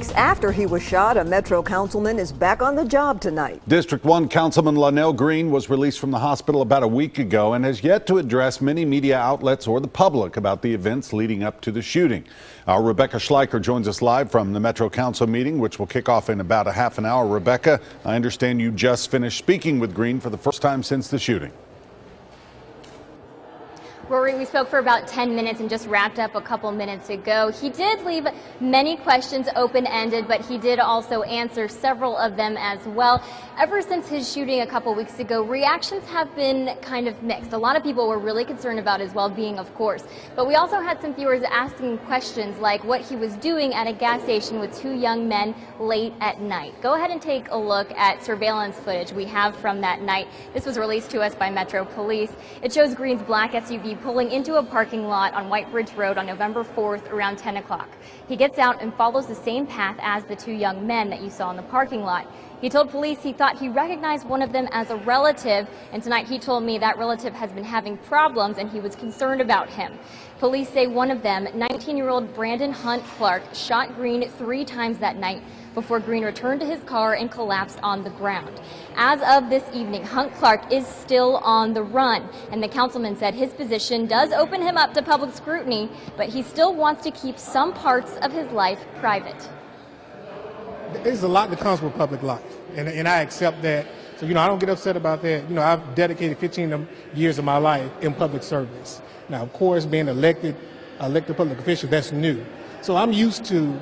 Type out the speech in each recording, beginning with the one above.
After he was shot, a Metro councilman is back on the job tonight. District 1 Councilman Loniel Greene was released from the hospital about a week ago and has yet to address many media outlets or the public about the events leading up to the shooting. Our Rebecca Schleicher joins us live from the Metro Council meeting, which will kick off in about a half an hour. Rebecca, I understand you just finished speaking with Greene for the first time since the shooting. Rory, we spoke for about 10 minutes and just wrapped up a couple minutes ago. He did leave many questions open-ended, but he did also answer several of them as well. Ever since his shooting a couple weeks ago, reactions have been kind of mixed. A lot of people were really concerned about his well-being, of course, but we also had some viewers asking questions like what he was doing at a gas station with two young men late at night. Go ahead and take a look at surveillance footage we have from that night. This was released to us by Metro Police. It shows Greene's black SUV pulling into a parking lot on White Bridge Road on November 4th around 10 o'clock. He gets out and follows the same path as the two young men that you saw in the parking lot. He told police he thought he recognized one of them as a relative, and tonight he told me that relative has been having problems and he was concerned about him. Police say one of them, 19-year-old Brandon Hunt Clark, shot Greene 3 times that night before Greene returned to his car and collapsed on the ground. As of this evening, Hunt Clark is still on the run, and the councilman said his position does open him up to public scrutiny, but he still wants to keep some parts of his life private. There's a lot that comes with public life, and I accept that. So, I don't get upset about that. I've dedicated 15 years of my life in public service. Now, of course, being elected public official, that's new. So I'm used to,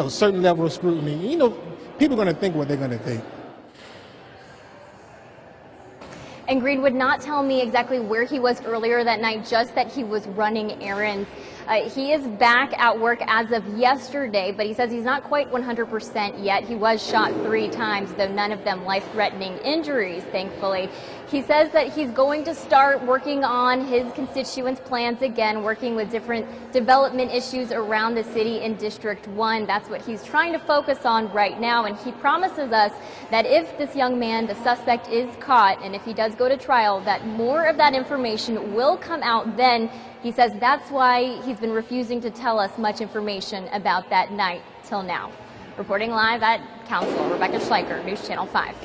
certain level of scrutiny. People are going to think what they're going to think. And Greene would not tell me exactly where he was earlier that night, just that he was running errands. He is back at work as of yesterday, but he says he's not quite 100% yet. He was shot 3 times, though none of them life-threatening injuries, thankfully. He says that he's going to start working on his constituents' plans again, working with different development issues around the city in District 1. That's what he's trying to focus on right now, and he promises us that if this young man, the suspect, is caught, and if he does go to trial, that more of that information will come out then. He says that's why he's been refusing to tell us much information about that night till now. Reporting live at Council, Rebecca Schleicher, News Channel 5.